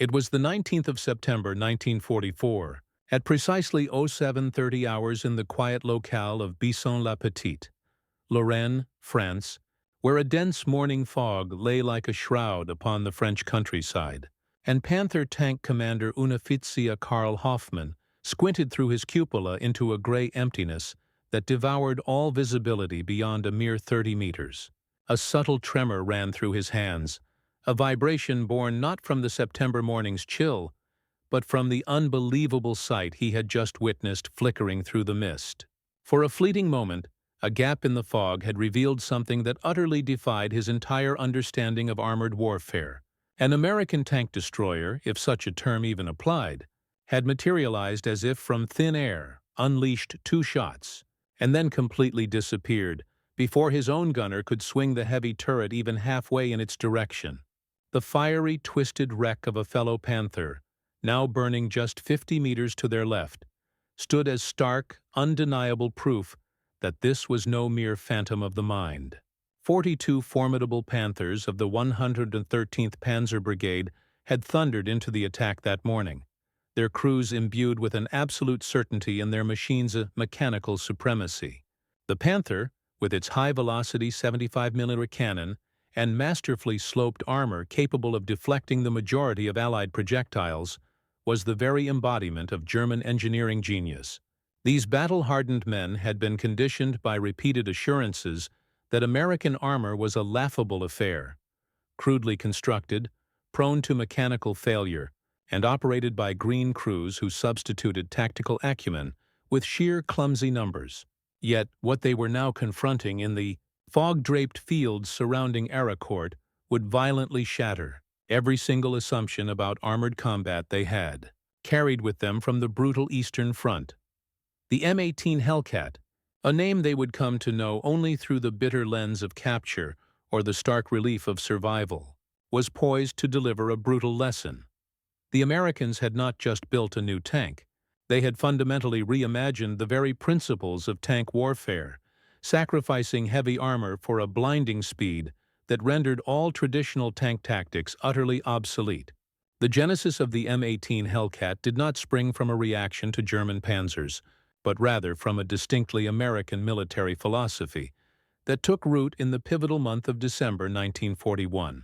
It was the 19th of September 1944, at precisely 07:30 hours in the quiet locale of Bisson-la-Petite, Lorraine, France, where a dense morning fog lay like a shroud upon the French countryside, and Panther tank commander Unteroffizier Karl Hoffmann squinted through his cupola into a gray emptiness that devoured all visibility beyond a mere 30 meters. A subtle tremor ran through his hands, a vibration born not from the September morning's chill, but from the unbelievable sight he had just witnessed flickering through the mist. For a fleeting moment, a gap in the fog had revealed something that utterly defied his entire understanding of armored warfare. An American tank destroyer, if such a term even applied, had materialized as if from thin air, unleashed 2 shots, and then completely disappeared before his own gunner could swing the heavy turret even halfway in its direction. The fiery, twisted wreck of a fellow Panther, now burning just 50 meters to their left, stood as stark, undeniable proof that this was no mere phantom of the mind. 42 formidable Panthers of the 113th Panzer Brigade had thundered into the attack that morning, their crews imbued with an absolute certainty in their machine's mechanical supremacy. The Panther, with its high-velocity 75mm cannon and masterfully sloped armor capable of deflecting the majority of Allied projectiles, was the very embodiment of German engineering genius. These battle-hardened men had been conditioned by repeated assurances that American armor was a laughable affair, crudely constructed, prone to mechanical failure, and operated by green crews who substituted tactical acumen with sheer clumsy numbers. Yet what they were now confronting in the fog-draped fields surrounding Arracourt would violently shatter every single assumption about armored combat they had carried with them from the brutal Eastern Front. The M18 Hellcat, a name they would come to know only through the bitter lens of capture or the stark relief of survival, was poised to deliver a brutal lesson. The Americans had not just built a new tank. They had fundamentally reimagined the very principles of tank warfare, sacrificing heavy armor for a blinding speed that rendered all traditional tank tactics utterly obsolete. The genesis of the M18 Hellcat did not spring from a reaction to German panzers, but rather from a distinctly American military philosophy that took root in the pivotal month of December 1941.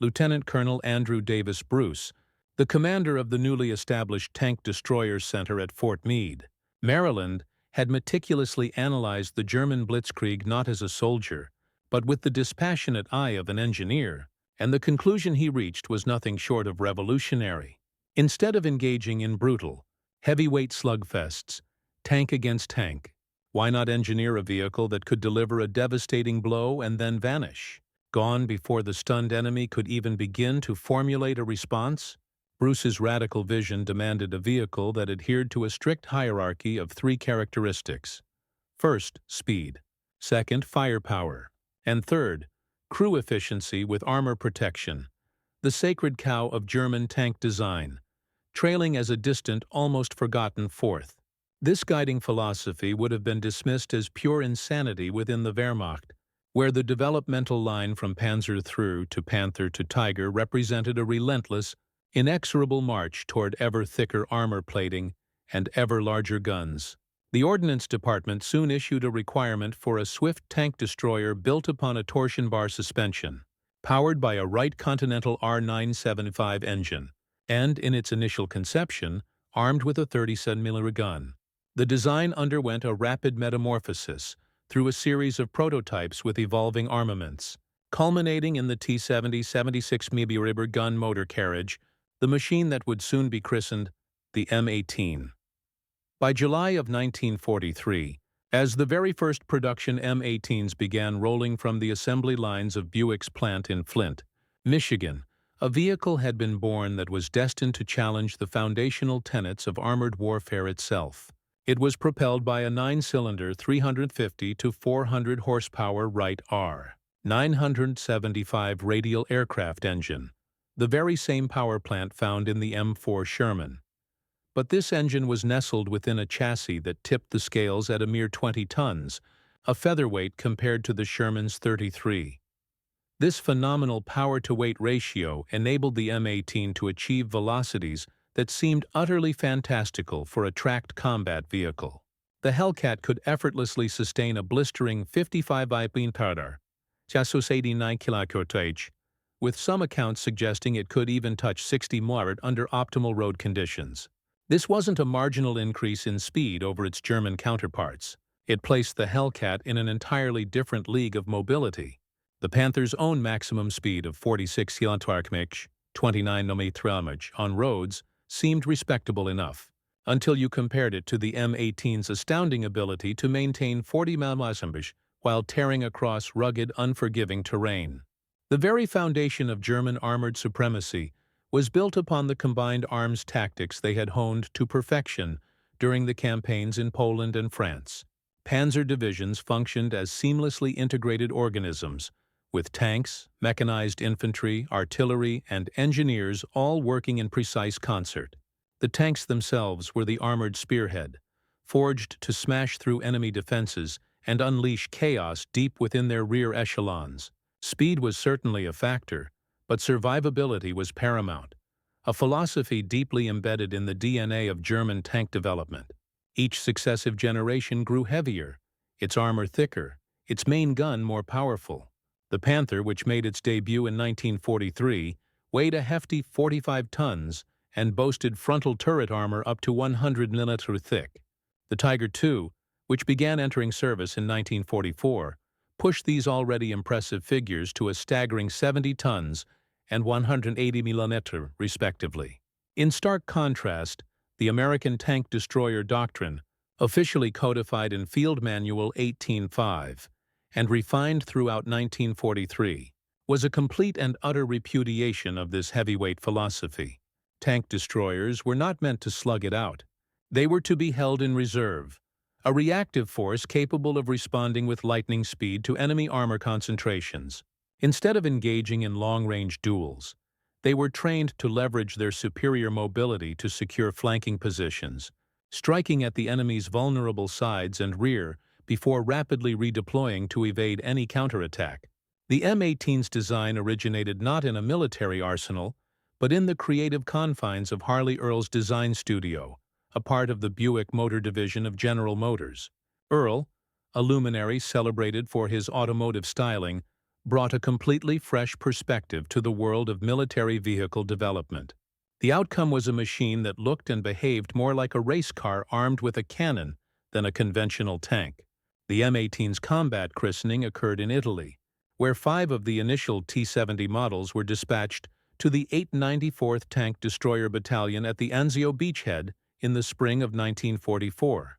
Lieutenant Colonel Andrew Davis Bruce, the commander of the newly established Tank Destroyer Center at Fort Meade, Maryland, had meticulously analyzed the German blitzkrieg not as a soldier, but with the dispassionate eye of an engineer, and the conclusion he reached was nothing short of revolutionary. Instead of engaging in brutal, heavyweight slugfests, tank against tank, why not engineer a vehicle that could deliver a devastating blow and then vanish, gone before the stunned enemy could even begin to formulate a response? Bruce's radical vision demanded a vehicle that adhered to a strict hierarchy of 3 characteristics. First, speed. Second, firepower. And third, crew efficiency with armor protection, the sacred cow of German tank design, trailing as a distant, almost forgotten fourth. This guiding philosophy would have been dismissed as pure insanity within the Wehrmacht, where the developmental line from Panzer through to Panther to Tiger represented a relentless, inexorable march toward ever thicker armor plating and ever larger guns. The Ordnance Department soon issued a requirement for a swift tank destroyer built upon a torsion bar suspension, powered by a Wright Continental R975 engine, and, in its initial conception, armed with a 37mm gun. The design underwent a rapid metamorphosis through a series of prototypes with evolving armaments, culminating in the T-70 76mm gun motor carriage, the machine that would soon be christened the M18. By July of 1943, as the very first production M18s began rolling from the assembly lines of Buick's plant in Flint, Michigan, a vehicle had been born that was destined to challenge the foundational tenets of armored warfare itself. It was propelled by a 9-cylinder 350 to 400 horsepower Wright R975 radial aircraft engine, the very same power plant found in the M4 Sherman. But this engine was nestled within a chassis that tipped the scales at a mere 20 tons, a featherweight compared to the Sherman's 33. This phenomenal power-to-weight ratio enabled the M18 to achieve velocities that seemed utterly fantastical for a tracked combat vehicle. The Hellcat could effortlessly sustain a blistering 55 km/h, 89 km/h, with some accounts suggesting it could even touch 60 mph under optimal road conditions. This wasn't a marginal increase in speed over its German counterparts. It placed the Hellcat in an entirely different league of mobility. The Panther's own maximum speed of 46 km/h, 29 km/h on roads seemed respectable enough, until you compared it to the M18's astounding ability to maintain 40 mph while tearing across rugged, unforgiving terrain. The very foundation of German armored supremacy was built upon the combined arms tactics they had honed to perfection during the campaigns in Poland and France. Panzer divisions functioned as seamlessly integrated organisms, with tanks, mechanized infantry, artillery, and engineers all working in precise concert. The tanks themselves were the armored spearhead, forged to smash through enemy defenses and unleash chaos deep within their rear echelons. Speed was certainly a factor, but survivability was paramount, a philosophy deeply embedded in the DNA of German tank development. Each successive generation grew heavier, its armor thicker, its main gun more powerful. The Panther, which made its debut in 1943, weighed a hefty 45 tons and boasted frontal turret armor up to 100 mm thick. The Tiger II, which began entering service in 1944, pushed these already impressive figures to a staggering 70 tons and 180 mm, respectively. In stark contrast, the American tank destroyer doctrine, officially codified in Field Manual 18.5 and refined throughout 1943, was a complete and utter repudiation of this heavyweight philosophy. Tank destroyers were not meant to slug it out. They were to be held in reserve, a reactive force capable of responding with lightning speed to enemy armor concentrations. Instead of engaging in long-range duels, they were trained to leverage their superior mobility to secure flanking positions, striking at the enemy's vulnerable sides and rear before rapidly redeploying to evade any counterattack. The M18's design originated not in a military arsenal, but in the creative confines of Harley Earl's design studio, a part of the Buick Motor Division of General Motors. Earl, a luminary celebrated for his automotive styling, brought a completely fresh perspective to the world of military vehicle development. The outcome was a machine that looked and behaved more like a race car armed with a cannon than a conventional tank. The M18's combat christening occurred in Italy, where 5 of the initial T-70 models were dispatched to the 894th Tank Destroyer Battalion at the Anzio beachhead in the spring of 1944.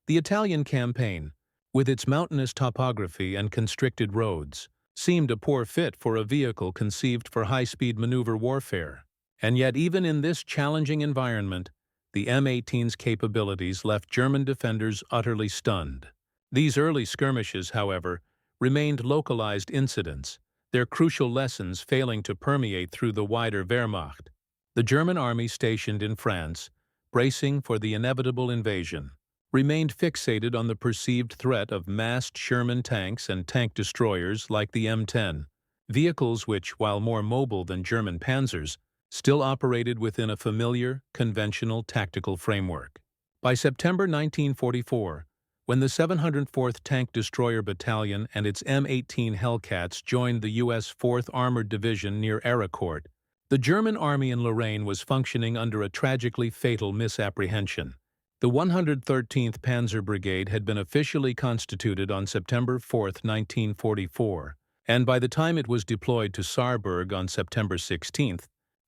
The Italian campaign, with its mountainous topography and constricted roads, seemed a poor fit for a vehicle conceived for high-speed maneuver warfare. And yet even in this challenging environment, the M18's capabilities left German defenders utterly stunned. These early skirmishes, however, remained localized incidents, their crucial lessons failing to permeate through the wider Wehrmacht. The German army stationed in France, bracing for the inevitable invasion, remained fixated on the perceived threat of massed Sherman tanks and tank destroyers like the M10, vehicles which, while more mobile than German Panzers, still operated within a familiar, conventional tactical framework. By September 1944, when the 704th Tank Destroyer Battalion and its M18 Hellcats joined the U.S. 4th Armored Division near Arracourt, the German army in Lorraine was functioning under a tragically fatal misapprehension. The 113th Panzer Brigade had been officially constituted on September 4, 1944, and by the time it was deployed to Saarburg on September 16,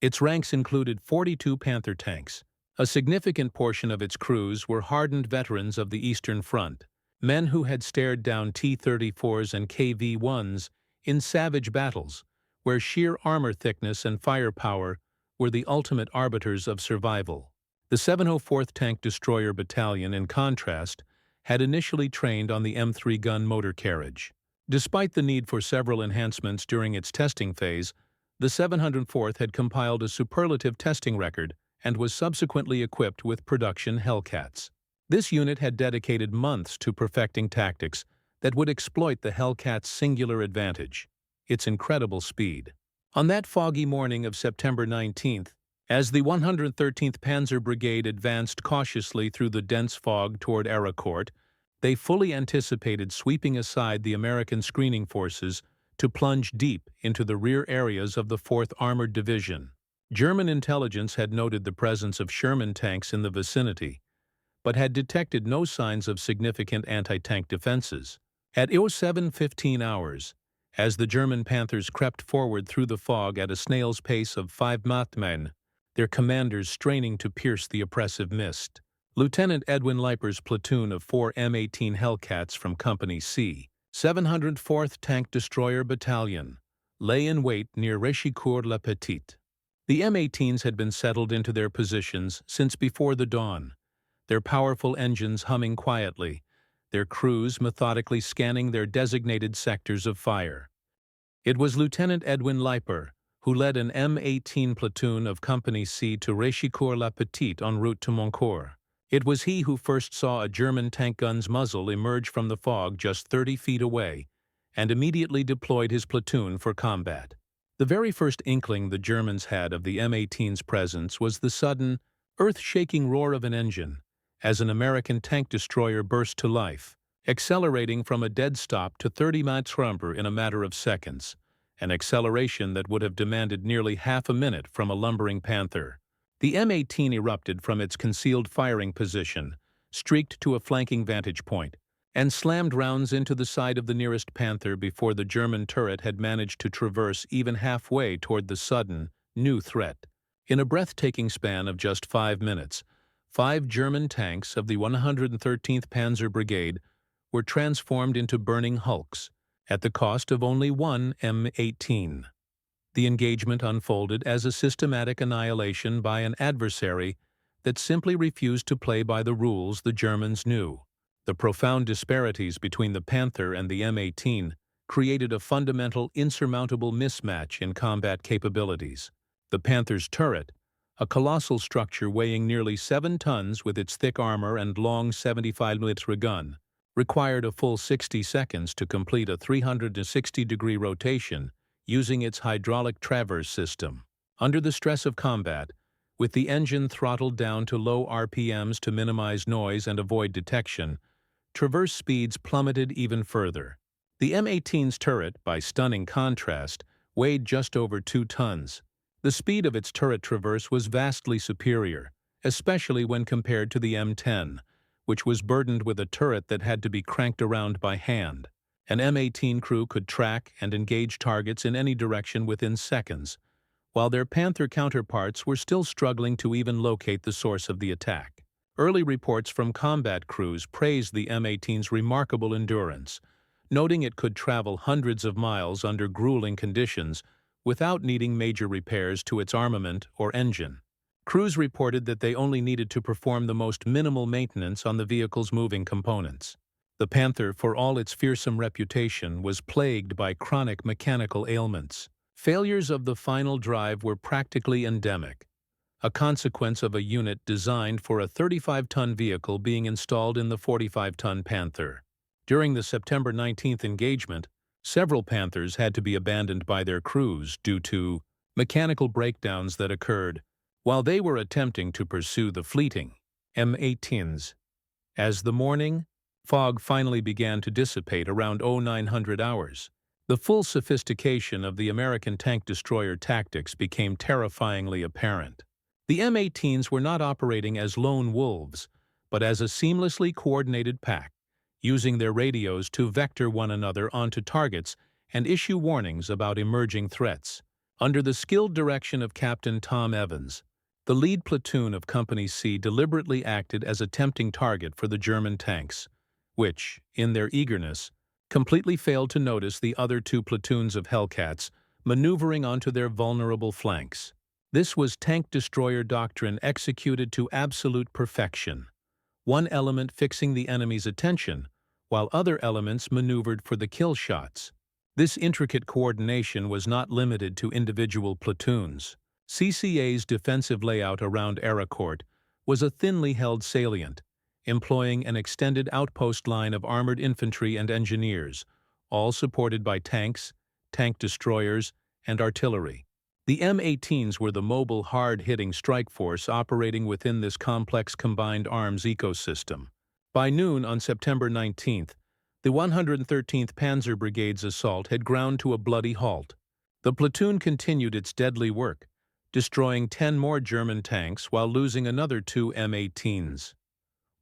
its ranks included 42 Panther tanks. A significant portion of its crews were hardened veterans of the Eastern Front, men who had stared down T-34s and KV-1s in savage battles, where sheer armor thickness and firepower were the ultimate arbiters of survival. The 704th Tank Destroyer Battalion, in contrast, had initially trained on the M3 gun motor carriage. Despite the need for several enhancements during its testing phase, the 704th had compiled a superlative testing record and was subsequently equipped with production Hellcats. This unit had dedicated months to perfecting tactics that would exploit the Hellcat's singular advantage. its incredible speed. On that foggy morning of September 19th, as the 113th Panzer Brigade advanced cautiously through the dense fog toward Arracourt, they fully anticipated sweeping aside the American screening forces to plunge deep into the rear areas of the 4th Armored Division. German intelligence had noted the presence of Sherman tanks in the vicinity, but had detected no signs of significant anti-tank defenses. At 07:15 hours, as the German Panthers crept forward through the fog at a snail's pace of 5 miles, their commanders straining to pierce the oppressive mist. Lieutenant Edwin Leiper's platoon of 4 M18 Hellcats from Company C, 704th Tank Destroyer Battalion, lay in wait near Arracourt-la-Petite. The M18s had been settled into their positions since before the dawn, their powerful engines humming quietly, their crews methodically scanning their designated sectors of fire. It was Lieutenant Edwin Leiper who led an M18 platoon of Company C to Arracourt-la-Petite en route to Moncourt. It was he who first saw a German tank gun's muzzle emerge from the fog just 30 feet away and immediately deployed his platoon for combat. The very first inkling the Germans had of the M18's presence was the sudden, earth-shaking roar of an engine as an American tank destroyer burst to life, accelerating from a dead stop to 30 miles per hour in a matter of seconds, an acceleration that would have demanded nearly half a minute from a lumbering Panther. The M18 erupted from its concealed firing position, streaked to a flanking vantage point, and slammed rounds into the side of the nearest Panther before the German turret had managed to traverse even halfway toward the sudden, new threat. In a breathtaking span of just 5 minutes, 5 German tanks of the 113th Panzer Brigade were transformed into burning hulks, at the cost of only one M18. The engagement unfolded as a systematic annihilation by an adversary that simply refused to play by the rules the Germans knew. The profound disparities between the Panther and the M18 created a fundamental, insurmountable mismatch in combat capabilities. The Panther's turret, a colossal structure weighing nearly 7 tons with its thick armor and long 75mm gun, required a full 60 seconds to complete a 360-degree rotation using its hydraulic traverse system. Under the stress of combat, with the engine throttled down to low RPMs to minimize noise and avoid detection, traverse speeds plummeted even further. The M18's turret, by stunning contrast, weighed just over 2 tons. The speed of its turret traverse was vastly superior, especially when compared to the M10, which was burdened with a turret that had to be cranked around by hand. An M18 crew could track and engage targets in any direction within seconds, while their Panther counterparts were still struggling to even locate the source of the attack. Early reports from combat crews praised the M18's remarkable endurance, noting it could travel hundreds of miles under grueling conditions without needing major repairs to its armament or engine. Crews reported that they only needed to perform the most minimal maintenance on the vehicle's moving components. The Panther, for all its fearsome reputation, was plagued by chronic mechanical ailments. Failures of the final drive were practically endemic, a consequence of a unit designed for a 35-ton vehicle being installed in the 45-ton Panther. During the September 19th engagement, several Panthers had to be abandoned by their crews due to mechanical breakdowns that occurred while they were attempting to pursue the fleeting M18s. As the morning fog finally began to dissipate around 0900 hours, the full sophistication of the American tank destroyer tactics became terrifyingly apparent. The M18s were not operating as lone wolves, but as a seamlessly coordinated pack, using their radios to vector one another onto targets and issue warnings about emerging threats. Under the skilled direction of Captain Tom Evans, the lead platoon of Company C deliberately acted as a tempting target for the German tanks, which, in their eagerness, completely failed to notice the other 2 platoons of Hellcats maneuvering onto their vulnerable flanks. This was tank destroyer doctrine executed to absolute perfection, one element fixing the enemy's attention, while other elements maneuvered for the kill shots. This intricate coordination was not limited to individual platoons. CCA's defensive layout around Arracourt was a thinly held salient, employing an extended outpost line of armored infantry and engineers, all supported by tanks, tank destroyers, and artillery. The M18s were the mobile, hard-hitting strike force operating within this complex combined arms ecosystem. By noon on September 19th, the 113th Panzer Brigade's assault had ground to a bloody halt. The platoon continued its deadly work, destroying 10 more German tanks while losing another 2 M18s.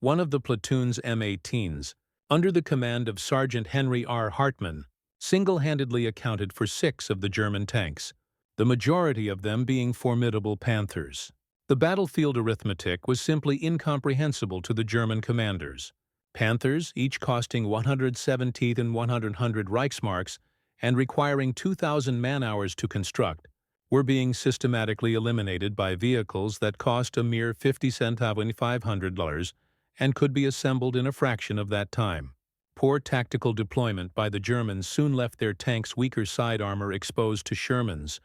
One of the platoon's M18s, under the command of Sergeant Henry R. Hartmann, single-handedly accounted for 6 of the German tanks, the majority of them being formidable Panthers. The battlefield arithmetic was simply incomprehensible to the German commanders. Panthers, each costing 170 and 100 Reichsmarks and requiring 2,000 man-hours to construct, were being systematically eliminated by vehicles that cost a mere 50 centavos $500 and could be assembled in a fraction of that time. Poor tactical deployment by the Germans soon left their tanks' weaker side armor exposed to Shermans,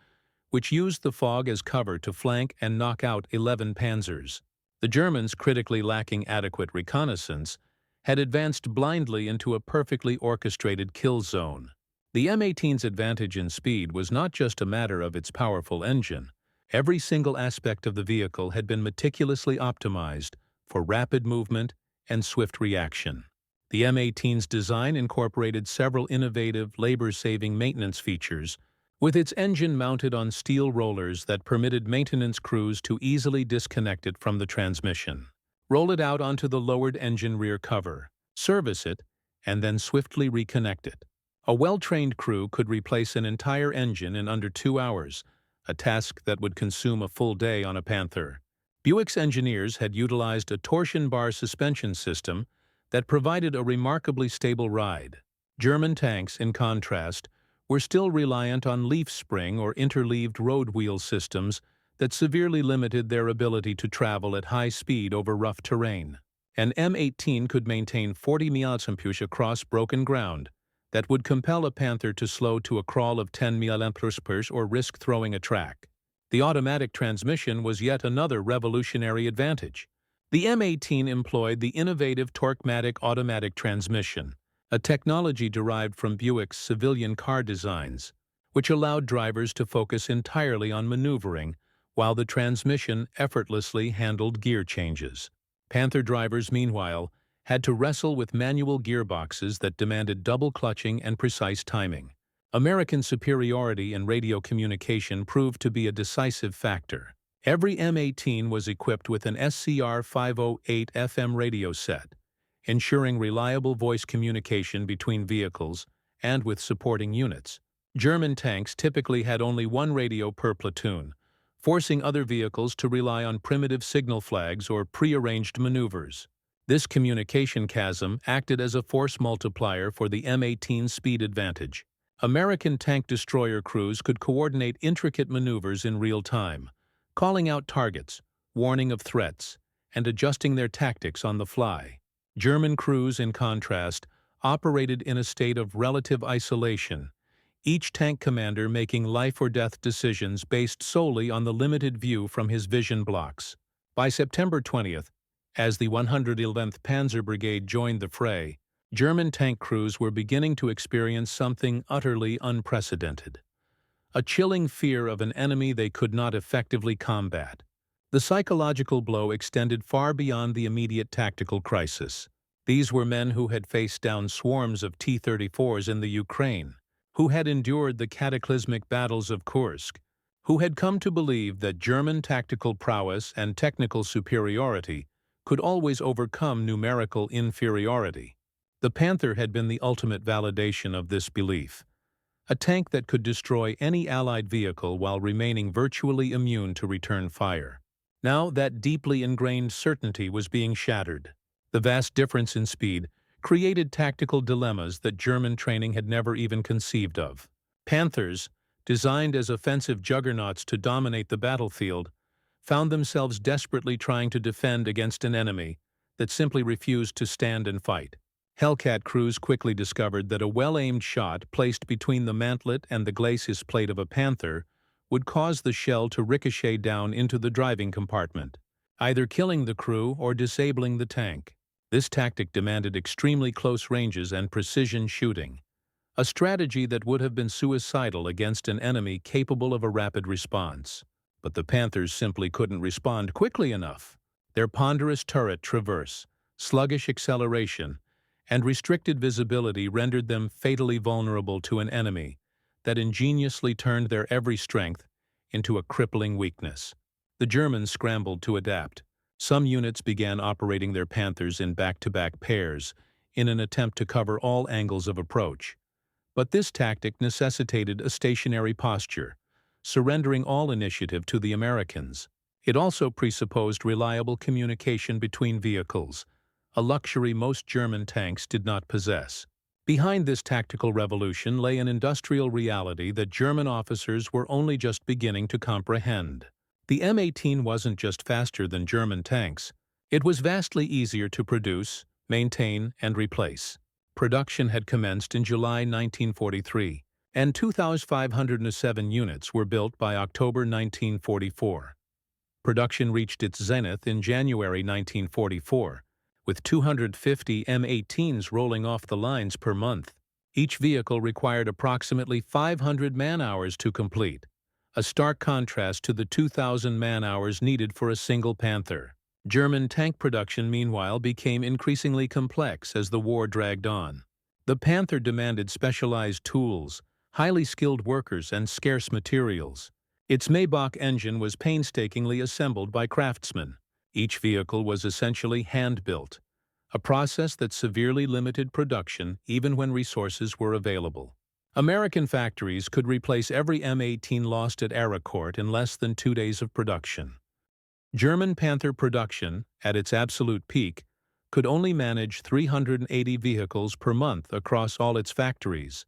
which used the fog as cover to flank and knock out 11 panzers. The Germans, critically lacking adequate reconnaissance, had advanced blindly into a perfectly orchestrated kill zone. The M18's advantage in speed was not just a matter of its powerful engine. Every single aspect of the vehicle had been meticulously optimized for rapid movement and swift reaction. The M18's design incorporated several innovative, labor-saving maintenance features, with its engine mounted on steel rollers that permitted maintenance crews to easily disconnect it from the transmission, roll it out onto the lowered engine rear cover, service it, and then swiftly reconnect it. A well-trained crew could replace an entire engine in under 2 hours, a task that would consume a full day on a Panther. Buick's engineers had utilized a torsion bar suspension system that provided a remarkably stable ride. German tanks, in contrast, were still reliant on leaf spring or interleaved road wheel systems that severely limited their ability to travel at high speed over rough terrain. An M18 could maintain 40 mph across broken ground that would compel a Panther to slow to a crawl of 10 mph or risk throwing a track. The automatic transmission was yet another revolutionary advantage. The M18 employed the innovative Torquematic automatic transmission, a technology derived from Buick's civilian car designs, which allowed drivers to focus entirely on maneuvering while the transmission effortlessly handled gear changes. Panther drivers, meanwhile, had to wrestle with manual gearboxes that demanded double clutching and precise timing. American superiority in radio communication proved to be a decisive factor. Every M18 was equipped with an SCR 508 FM radio set, ensuring reliable voice communication between vehicles and with supporting units. German tanks typically had only one radio per platoon, forcing other vehicles to rely on primitive signal flags or prearranged maneuvers. This communication chasm acted as a force multiplier for the M18's speed advantage. American tank destroyer crews could coordinate intricate maneuvers in real time, calling out targets, warning of threats, and adjusting their tactics on the fly. German crews, in contrast, operated in a state of relative isolation, each tank commander making life-or-death decisions based solely on the limited view from his vision blocks. By September 20th, as the 111th Panzer Brigade joined the fray, German tank crews were beginning to experience something utterly unprecedented: a chilling fear of an enemy they could not effectively combat. The psychological blow extended far beyond the immediate tactical crisis. These were men who had faced down swarms of T-34s in the Ukraine, who had endured the cataclysmic battles of Kursk, who had come to believe that German tactical prowess and technical superiority could always overcome numerical inferiority. The Panther had been the ultimate validation of this belief, a tank that could destroy any Allied vehicle while remaining virtually immune to return fire. Now that deeply ingrained certainty was being shattered. The vast difference in speed created tactical dilemmas that German training had never even conceived of. Panthers, designed as offensive juggernauts to dominate the battlefield, found themselves desperately trying to defend against an enemy that simply refused to stand and fight. Hellcat crews quickly discovered that a well-aimed shot placed between the mantlet and the glacis plate of a Panther would cause the shell to ricochet down into the driving compartment, either killing the crew or disabling the tank. This tactic demanded extremely close ranges and precision shooting, a strategy that would have been suicidal against an enemy capable of a rapid response. But the Panthers simply couldn't respond quickly enough. Their ponderous turret traverse, sluggish acceleration, and restricted visibility rendered them fatally vulnerable to an enemy that ingeniously turned their every strength into a crippling weakness. The Germans scrambled to adapt. Some units began operating their Panthers in back-to-back pairs in an attempt to cover all angles of approach. But this tactic necessitated a stationary posture, surrendering all initiative to the Americans. It also presupposed reliable communication between vehicles, a luxury most German tanks did not possess. Behind this tactical revolution lay an industrial reality that German officers were only just beginning to comprehend. The M18 wasn't just faster than German tanks. It was vastly easier to produce, maintain, and replace. Production had commenced in July 1943, and 2,507 units were built by October 1944. Production reached its zenith in January 1944, with 250 M18s rolling off the lines per month. Each vehicle required approximately 500 man-hours to complete, a stark contrast to the 2,000 man-hours needed for a single Panther. German tank production, meanwhile, became increasingly complex as the war dragged on. The Panther demanded specialized tools, highly skilled workers, and scarce materials. Its Maybach engine was painstakingly assembled by craftsmen. Each vehicle was essentially hand-built, a process that severely limited production even when resources were available. American factories could replace every M18 lost at Arracourt in less than 2 days of production. German Panther production, at its absolute peak, could only manage 380 vehicles per month across all its factories,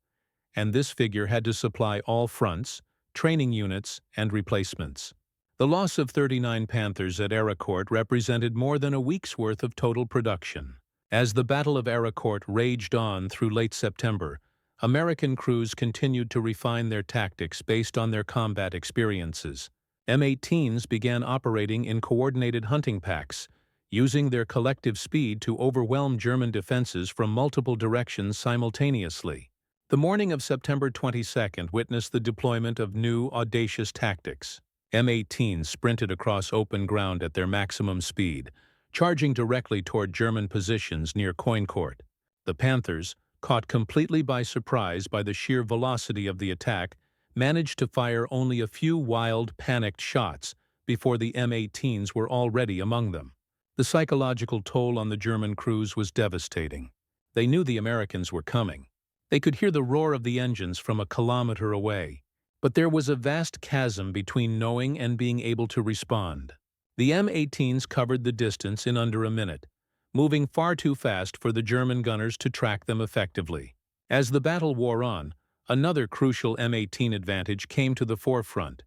and this figure had to supply all fronts, training units, and replacements. The loss of 39 Panthers at Arracourt represented more than a week's worth of total production. As the Battle of Arracourt raged on through late September, American crews continued to refine their tactics based on their combat experiences. M18s began operating in coordinated hunting packs, using their collective speed to overwhelm German defenses from multiple directions simultaneously. The morning of September 22nd witnessed the deployment of new, audacious tactics. M18s sprinted across open ground at their maximum speed, charging directly toward German positions near Coincourt. The Panthers, caught completely by surprise by the sheer velocity of the attack, managed to fire only a few wild, panicked shots before the M18s were already among them. The psychological toll on the German crews was devastating. They knew the Americans were coming. They could hear the roar of the engines from a kilometer away. But there was a vast chasm between knowing and being able to respond. The M18s covered the distance in under a minute, moving far too fast for the German gunners to track them effectively. As the battle wore on, another crucial M18 advantage came to the forefront: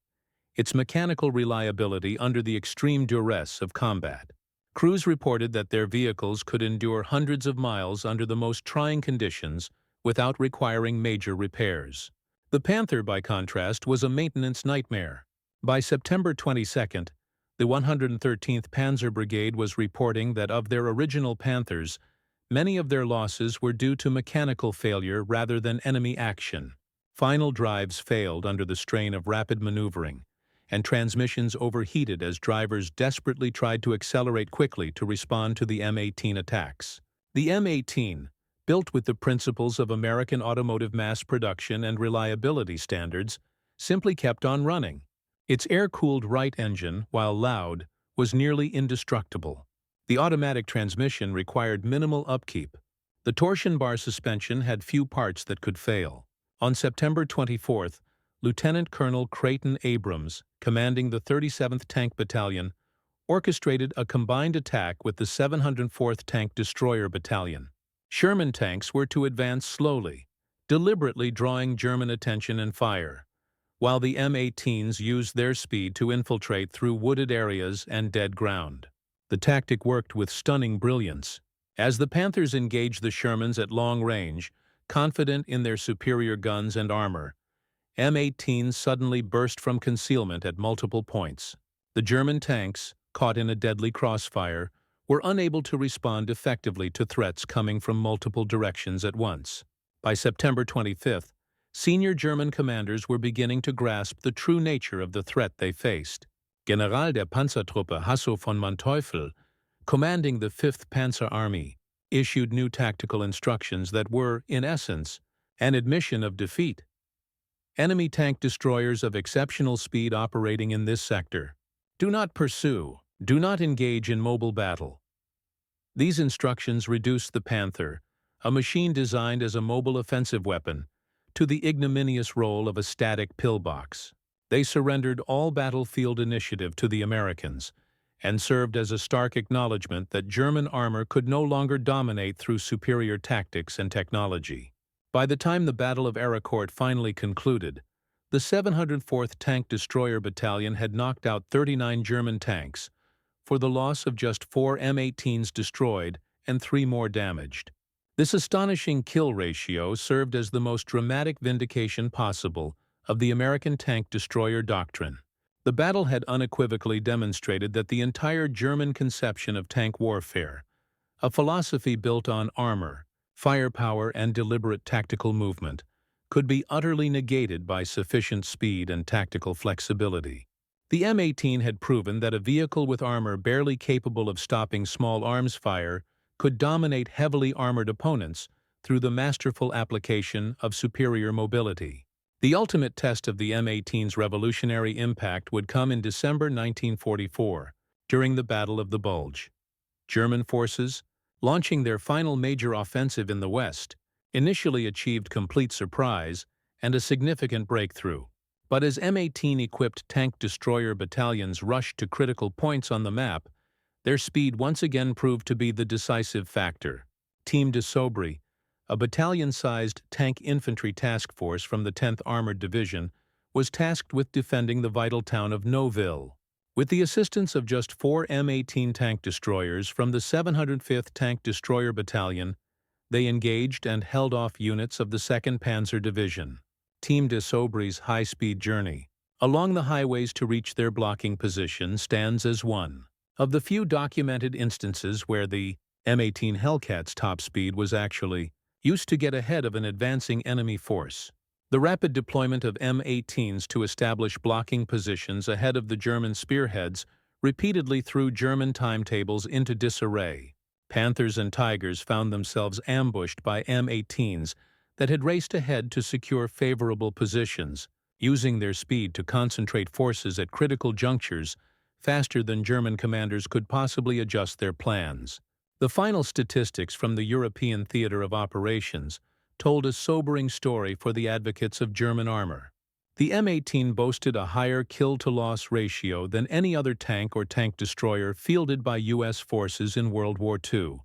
its mechanical reliability under the extreme duress of combat. Crews reported that their vehicles could endure hundreds of miles under the most trying conditions without requiring major repairs. The Panther, by contrast, was a maintenance nightmare. By September 22nd, the 113th Panzer Brigade was reporting that of their original Panthers, many of their losses were due to mechanical failure rather than enemy action. Final drives failed under the strain of rapid maneuvering, and transmissions overheated as drivers desperately tried to accelerate quickly to respond to the M18 attacks. The M18, built with the principles of American automotive mass production and reliability standards, simply kept on running. Its air-cooled Wright engine, while loud, was nearly indestructible. The automatic transmission required minimal upkeep. The torsion bar suspension had few parts that could fail. On September 24th, Lieutenant Colonel Creighton Abrams, commanding the 37th Tank Battalion, orchestrated a combined attack with the 704th Tank Destroyer Battalion. Sherman tanks were to advance slowly, deliberately drawing German attention and fire, while the M18s used their speed to infiltrate through wooded areas and dead ground. The tactic worked with stunning brilliance. As the Panthers engaged the Shermans at long range, confident in their superior guns and armor, M18s suddenly burst from concealment at multiple points. The German tanks, caught in a deadly crossfire, were unable to respond effectively to threats coming from multiple directions at once. By September 25th, senior German commanders were beginning to grasp the true nature of the threat they faced. General der Panzertruppe Hasso von Manteuffel, commanding the 5th Panzer Army, issued new tactical instructions that were, in essence, an admission of defeat. Enemy tank destroyers of exceptional speed operating in this sector. Do not pursue. Do not engage in mobile battle. These instructions reduced the Panther, a machine designed as a mobile offensive weapon, to the ignominious role of a static pillbox. They surrendered all battlefield initiative to the Americans and served as a stark acknowledgement that German armor could no longer dominate through superior tactics and technology. By the time the Battle of Arracourt finally concluded, the 704th Tank Destroyer Battalion had knocked out 39 German tanks, for the loss of just 4 M18s destroyed and 3 more damaged. This astonishing kill ratio served as the most dramatic vindication possible of the American tank destroyer doctrine. The battle had unequivocally demonstrated that the entire German conception of tank warfare, a philosophy built on armor, firepower, and deliberate tactical movement, could be utterly negated by sufficient speed and tactical flexibility. The M18 had proven that a vehicle with armor barely capable of stopping small arms fire could dominate heavily armored opponents through the masterful application of superior mobility. The ultimate test of the M18's revolutionary impact would come in December 1944, during the Battle of the Bulge. German forces, launching their final major offensive in the West, initially achieved complete surprise and a significant breakthrough. But as M18-equipped tank destroyer battalions rushed to critical points on the map, their speed once again proved to be the decisive factor. Team de Sobry, a battalion-sized tank infantry task force from the 10th Armored Division, was tasked with defending the vital town of Neuville. With the assistance of just 4 M18 tank destroyers from the 705th Tank Destroyer Battalion, they engaged and held off units of the 2nd Panzer Division. Team de Sobry's high-speed journey along the highways to reach their blocking position stands as one of the few documented instances where the M18 Hellcat's top speed was actually used to get ahead of an advancing enemy force. The rapid deployment of M18s to establish blocking positions ahead of the German spearheads repeatedly threw German timetables into disarray. Panthers and Tigers found themselves ambushed by M18s that had raced ahead to secure favorable positions, using their speed to concentrate forces at critical junctures faster than German commanders could possibly adjust their plans. The final statistics from the European theater of operations told a sobering story for the advocates of German armor. The M18 boasted a higher kill-to-loss ratio than any other tank or tank destroyer fielded by U.S. forces in World War II.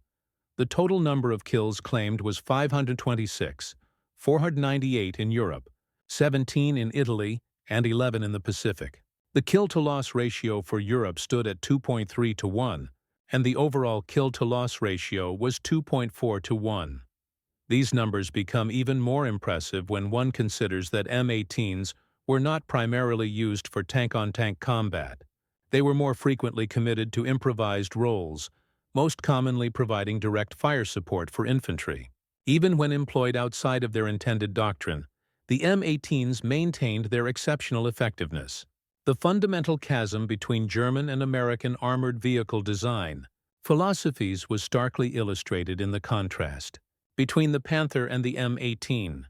The total number of kills claimed was 526, 498 in Europe, 17 in Italy, and 11 in the Pacific. The kill-to-loss ratio for Europe stood at 2.3 to 1, and the overall kill-to-loss ratio was 2.4 to 1. These numbers become even more impressive when one considers that M18s were not primarily used for tank-on-tank combat. They were more frequently committed to improvised roles, most commonly providing direct fire support for infantry. Even when employed outside of their intended doctrine, the M18s maintained their exceptional effectiveness. The fundamental chasm between German and American armored vehicle design philosophies was starkly illustrated in the contrast between the Panther and the M18.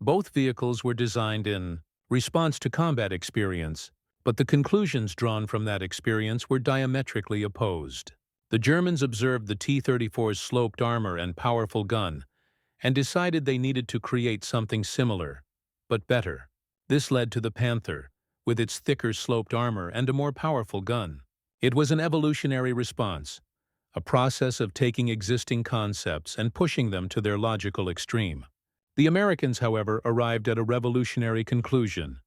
Both vehicles were designed in response to combat experience, but the conclusions drawn from that experience were diametrically opposed. The Germans observed the T-34's sloped armor and powerful gun, and decided they needed to create something similar, but better. This led to the Panther, with its thicker sloped armor and a more powerful gun. It was an evolutionary response, a process of taking existing concepts and pushing them to their logical extreme. The Americans, however, arrived at a revolutionary conclusion.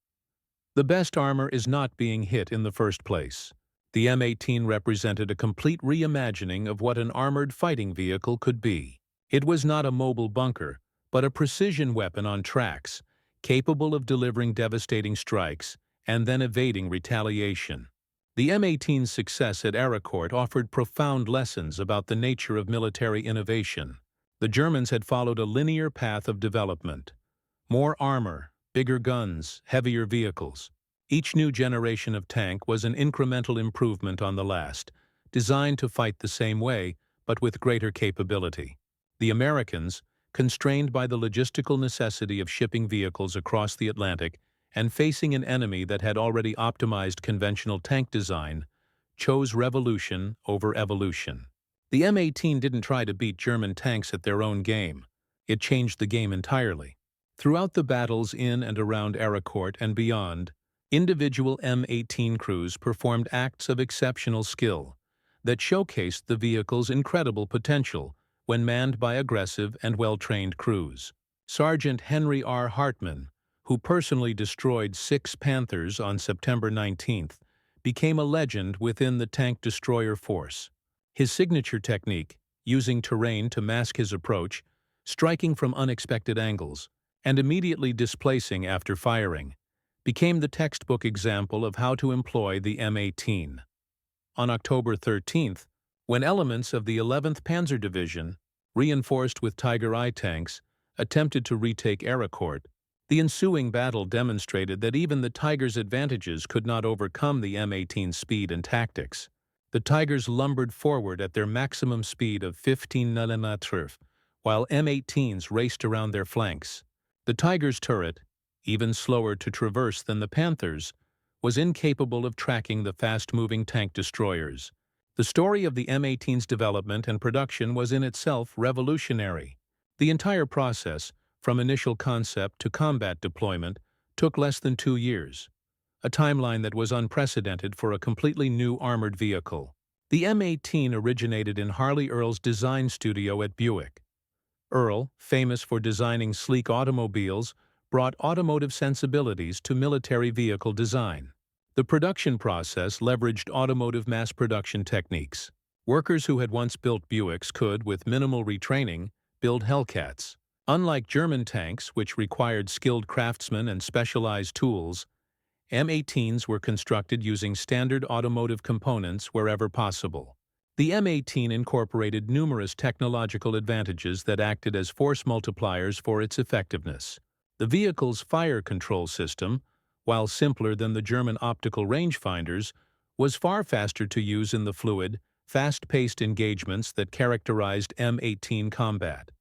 The best armor is not being hit in the first place. The M18 represented a complete reimagining of what an armored fighting vehicle could be. It was not a mobile bunker, but a precision weapon on tracks, capable of delivering devastating strikes and then evading retaliation. The M18's success at Arracourt offered profound lessons about the nature of military innovation. The Germans had followed a linear path of development. More armor, bigger guns, heavier vehicles. Each new generation of tank was an incremental improvement on the last, designed to fight the same way, but with greater capability. The Americans, constrained by the logistical necessity of shipping vehicles across the Atlantic and facing an enemy that had already optimized conventional tank design, chose revolution over evolution. The M18 didn't try to beat German tanks at their own game. It changed the game entirely. Throughout the battles in and around Arracourt and beyond, individual M18 crews performed acts of exceptional skill that showcased the vehicle's incredible potential when manned by aggressive and well-trained crews. Sergeant Henry R. Hartman, who personally destroyed 6 Panthers on September 19th, became a legend within the tank destroyer force. His signature technique, using terrain to mask his approach, striking from unexpected angles, and immediately displacing after firing, became the textbook example of how to employ the M18. On October 13th, when elements of the 11th Panzer Division, reinforced with Tiger I tanks, attempted to retake Arracourt, the ensuing battle demonstrated that even the Tiger's advantages could not overcome the M18's speed and tactics. The Tigers lumbered forward at their maximum speed of 15 km/h, while M18s raced around their flanks. The Tiger's turret, even slower to traverse than the Panthers, was incapable of tracking the fast-moving tank destroyers. The story of the M18's development and production was in itself revolutionary. The entire process, from initial concept to combat deployment, took less than 2 years, a timeline that was unprecedented for a completely new armored vehicle. The M18 originated in Harley Earl's design studio at Buick. Earl, famous for designing sleek automobiles, brought automotive sensibilities to military vehicle design. The production process leveraged automotive mass production techniques. Workers who had once built Buicks could, with minimal retraining, build Hellcats. Unlike German tanks, which required skilled craftsmen and specialized tools, M18s were constructed using standard automotive components wherever possible. The M18 incorporated numerous technological advantages that acted as force multipliers for its effectiveness. The vehicle's fire control system, while simpler than the German optical rangefinders, was far faster to use in the fluid, fast-paced engagements that characterized M18 combat.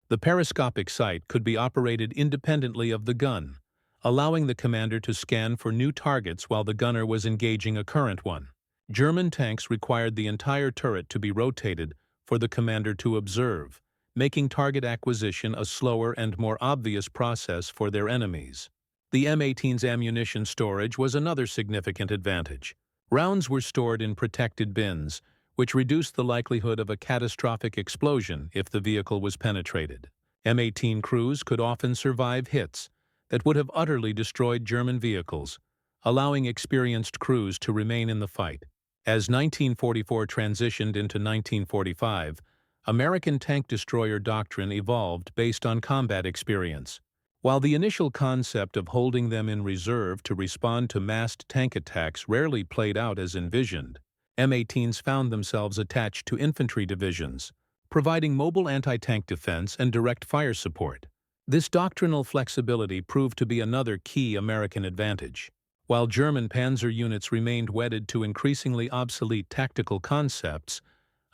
The periscopic sight could be operated independently of the gun, allowing the commander to scan for new targets while the gunner was engaging a current one. German tanks required the entire turret to be rotated for the commander to observe, making target acquisition a slower and more obvious process for their enemies. The M18's ammunition storage was another significant advantage. Rounds were stored in protected bins, which reduced the likelihood of a catastrophic explosion if the vehicle was penetrated. M18 crews could often survive hits that would have utterly destroyed German vehicles, allowing experienced crews to remain in the fight. As 1944 transitioned into 1945, American tank destroyer doctrine evolved based on combat experience. While the initial concept of holding them in reserve to respond to massed tank attacks rarely played out as envisioned, M18s found themselves attached to infantry divisions, providing mobile anti-tank defense and direct fire support. This doctrinal flexibility proved to be another key American advantage. While German panzer units remained wedded to increasingly obsolete tactical concepts,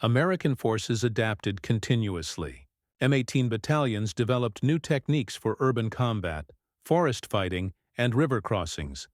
American forces adapted continuously. M18 battalions developed new techniques for urban combat, forest fighting, and river crossings,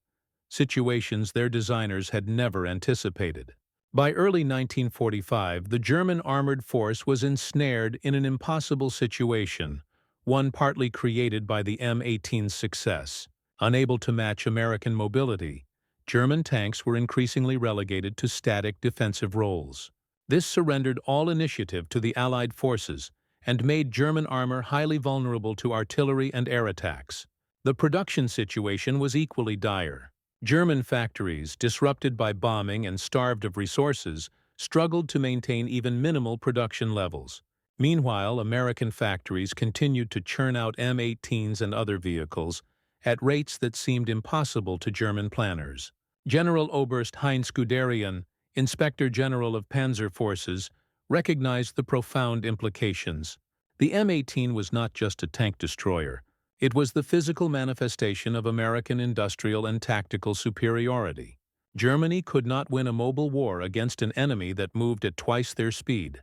situations their designers had never anticipated. By early 1945, the German armored force was ensnared in an impossible situation, one partly created by the M18's success. Unable to match American mobility, German tanks were increasingly relegated to static defensive roles. This surrendered all initiative to the Allied forces and made German armor highly vulnerable to artillery and air attacks. The production situation was equally dire. German factories, disrupted by bombing and starved of resources, struggled to maintain even minimal production levels. Meanwhile, American factories continued to churn out M18s and other vehicles at rates that seemed impossible to German planners. General Oberst Heinz Guderian, Inspector General of Panzer Forces, recognized the profound implications. The M18 was not just a tank destroyer. It was the physical manifestation of American industrial and tactical superiority. Germany could not win a mobile war against an enemy that moved at twice their speed.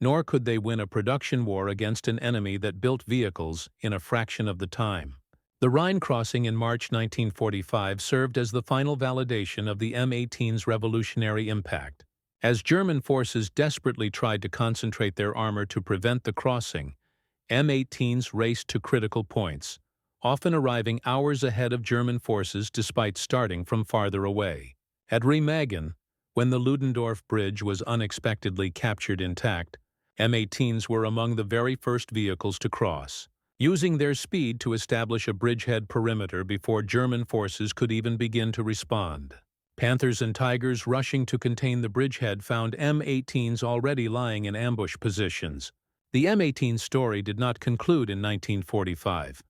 Nor could they win a production war against an enemy that built vehicles in a fraction of the time. The Rhine crossing in March 1945 served as the final validation of the M18's revolutionary impact. As German forces desperately tried to concentrate their armor to prevent the crossing, M18s raced to critical points, often arriving hours ahead of German forces despite starting from farther away. At Remagen, when the Ludendorff Bridge was unexpectedly captured intact, M18s were among the very first vehicles to cross, using their speed to establish a bridgehead perimeter before German forces could even begin to respond. Panthers and Tigers rushing to contain the bridgehead found M18s already lying in ambush positions. The M18 story did not conclude in 1945.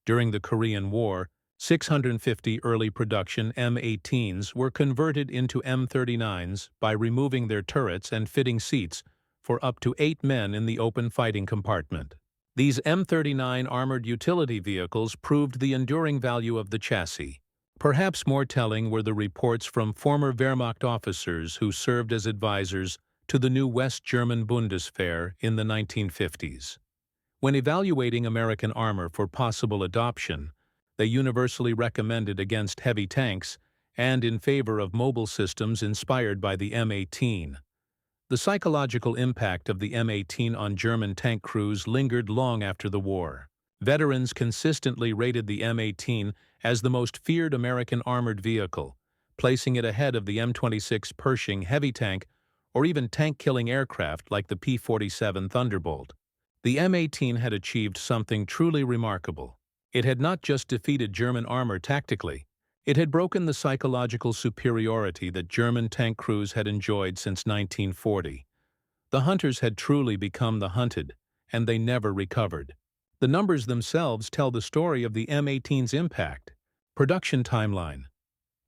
During the Korean War, 650 early production M18s were converted into M39s by removing their turrets and fitting seats for up to 8 men in the open fighting compartment. These M39 armored utility vehicles proved the enduring value of the chassis. Perhaps more telling were the reports from former Wehrmacht officers who served as advisors to the new West German Bundeswehr in the 1950s. When evaluating American armor for possible adoption, they universally recommended against heavy tanks and in favor of mobile systems inspired by the M18. The psychological impact of the M18 on German tank crews lingered long after the war. Veterans consistently rated the M18 as the most feared American armored vehicle, placing it ahead of the M26 Pershing heavy tank or even tank-killing aircraft like the P-47 Thunderbolt. The M18 had achieved something truly remarkable. It had not just defeated German armor tactically, it had broken the psychological superiority that German tank crews had enjoyed since 1940. The hunters had truly become the hunted, and they never recovered. The numbers themselves tell the story of the M18's impact. Production timeline.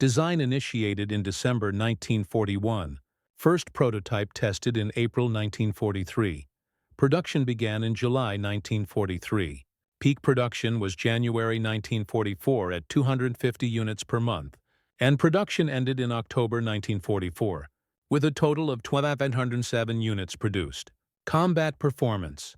Design initiated in December 1941. First prototype tested in April 1943. Production began in July 1943. Peak production was January 1944 at 250 units per month, and production ended in October 1944, with a total of 1,207 units produced. Combat performance.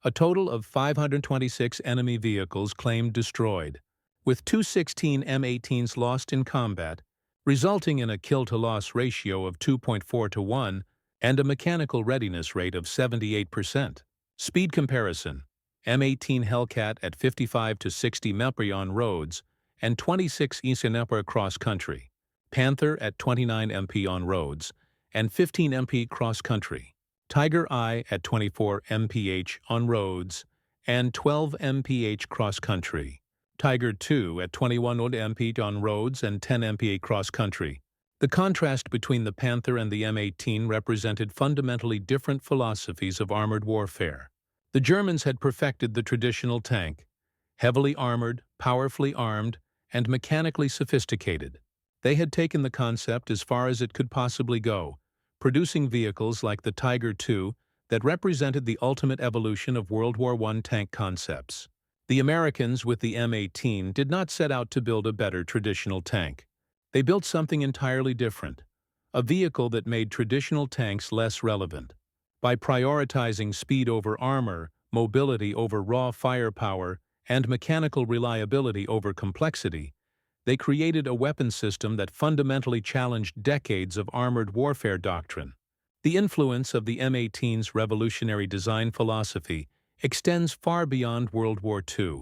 A total of 526 enemy vehicles claimed destroyed, with 216 M18s lost in combat, resulting in a kill-to-loss ratio of 2.4 to 1 and a mechanical readiness rate of 78%. Speed comparison. M18 Hellcat at 55 to 60 mph on roads and 26 mph cross-country. Panther at 29 mph on roads and 15 mph cross-country. Tiger I at 24 mph on roads and 12 mph cross-country. Tiger II at 21 mph on roads and 10 mph cross-country. The contrast between the Panther and the M18 represented fundamentally different philosophies of armored warfare. The Germans had perfected the traditional tank, heavily armored, powerfully armed, and mechanically sophisticated. They had taken the concept as far as it could possibly go, producing vehicles like the Tiger II that represented the ultimate evolution of World War I tank concepts. The Americans with the M18 did not set out to build a better traditional tank. They built something entirely different, a vehicle that made traditional tanks less relevant. By prioritizing speed over armor, mobility over raw firepower, and mechanical reliability over complexity, they created a weapon system that fundamentally challenged decades of armored warfare doctrine. The influence of the M18's revolutionary design philosophy extends far beyond World War II.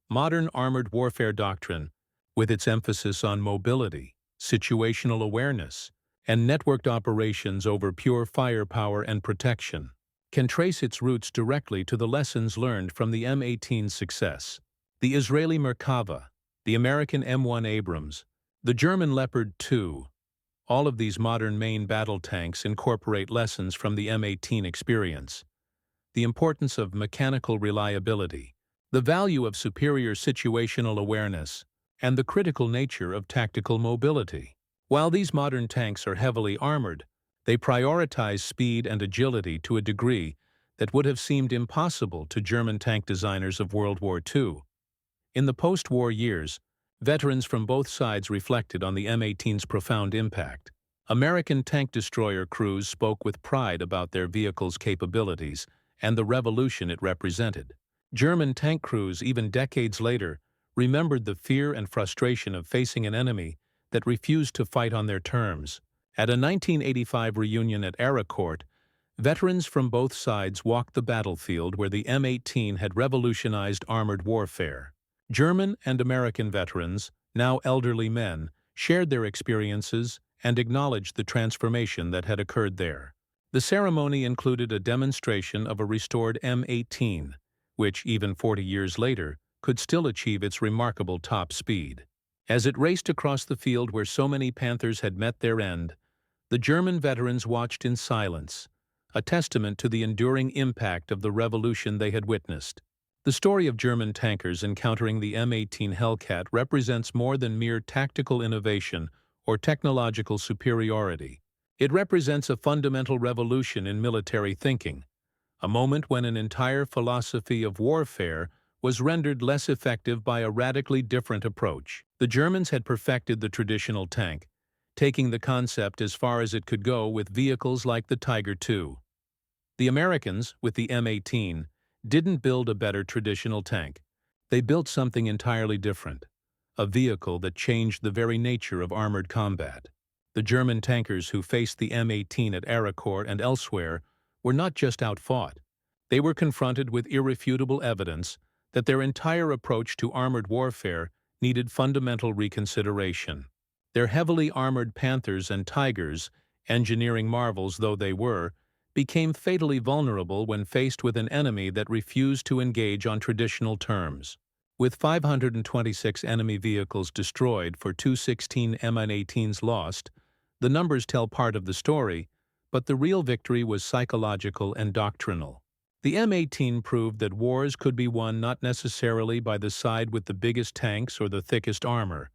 Modern armored warfare doctrine, with its emphasis on mobility, situational awareness, and networked operations over pure firepower and protection, can trace its roots directly to the lessons learned from the M18's success. The Israeli Merkava, the American M1 Abrams, the German Leopard 2, all of these modern main battle tanks incorporate lessons from the M18 experience. The importance of mechanical reliability, the value of superior situational awareness, and the critical nature of tactical mobility. While these modern tanks are heavily armored, they prioritize speed and agility to a degree that would have seemed impossible to German tank designers of World War II. In the post-war years, veterans from both sides reflected on the M18's profound impact. American tank destroyer crews spoke with pride about their vehicle's capabilities and the revolution it represented. German tank crews, even decades later, remembered the fear and frustration of facing an enemy that refused to fight on their terms. At a 1985 reunion at Arracourt, veterans from both sides walked the battlefield where the M18 had revolutionized armored warfare. German and American veterans, now elderly men, shared their experiences and acknowledged the transformation that had occurred there. The ceremony included a demonstration of a restored M18, which, even 40 years later, could still achieve its remarkable top speed. As it raced across the field where so many Panthers had met their end, the German veterans watched in silence, a testament to the enduring impact of the revolution they had witnessed. The story of German tankers encountering the M18 Hellcat represents more than mere tactical innovation or technological superiority. It represents a fundamental revolution in military thinking, a moment when an entire philosophy of warfare was rendered less effective by a radically different approach. The Germans had perfected the traditional tank, taking the concept as far as it could go with vehicles like the Tiger II. The Americans, with the M18, didn't build a better traditional tank. They built something entirely different, a vehicle that changed the very nature of armored combat. The German tankers who faced the M18 at Arracourt and elsewhere were not just outfought. They were confronted with irrefutable evidence that their entire approach to armored warfare needed fundamental reconsideration. Their heavily armored Panthers and Tigers, engineering marvels though they were, became fatally vulnerable when faced with an enemy that refused to engage on traditional terms. With 526 enemy vehicles destroyed for 216 M18s lost, the numbers tell part of the story, but the real victory was psychological and doctrinal. The M18 proved that wars could be won not necessarily by the side with the biggest tanks or the thickest armor,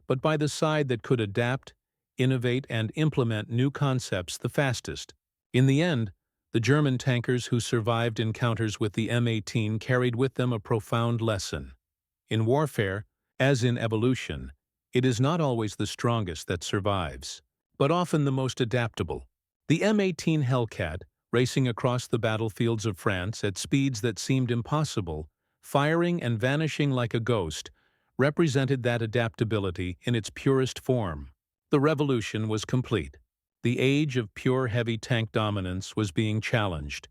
but by the side that could adapt, innovate, and implement new concepts the fastest. In the end, the German tankers who survived encounters with the M18 carried with them a profound lesson. In warfare, as in evolution, it is not always the strongest that survives, but often the most adaptable. The M18 Hellcat, racing across the battlefields of France at speeds that seemed impossible, firing and vanishing like a ghost, represented that adaptability in its purest form. The revolution was complete. The age of pure heavy tank dominance was being challenged,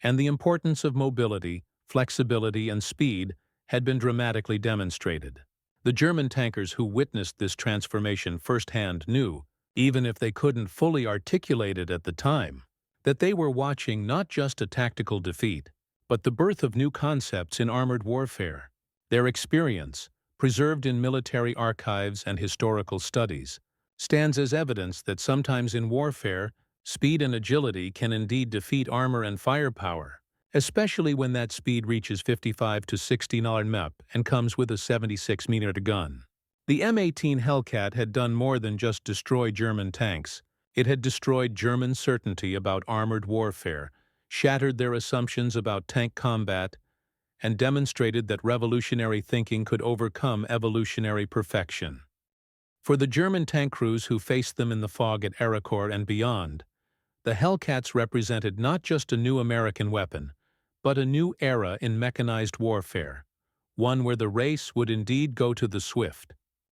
and the importance of mobility, flexibility, and speed had been dramatically demonstrated. The German tankers who witnessed this transformation firsthand knew, even if they couldn't fully articulate it at the time, that they were watching not just a tactical defeat, but the birth of new concepts in armored warfare. Their experience, preserved in military archives and historical studies, stands as evidence that sometimes in warfare, speed and agility can indeed defeat armor and firepower, especially when that speed reaches 55 to 60 km/h and comes with a 76mm gun. The M18 Hellcat had done more than just destroy German tanks. It had destroyed German certainty about armored warfare, shattered their assumptions about tank combat, and demonstrated that revolutionary thinking could overcome evolutionary perfection. For the German tank crews who faced them in the fog at Arracourt and beyond, the Hellcats represented not just a new American weapon, but a new era in mechanized warfare, one where the race would indeed go to the swift.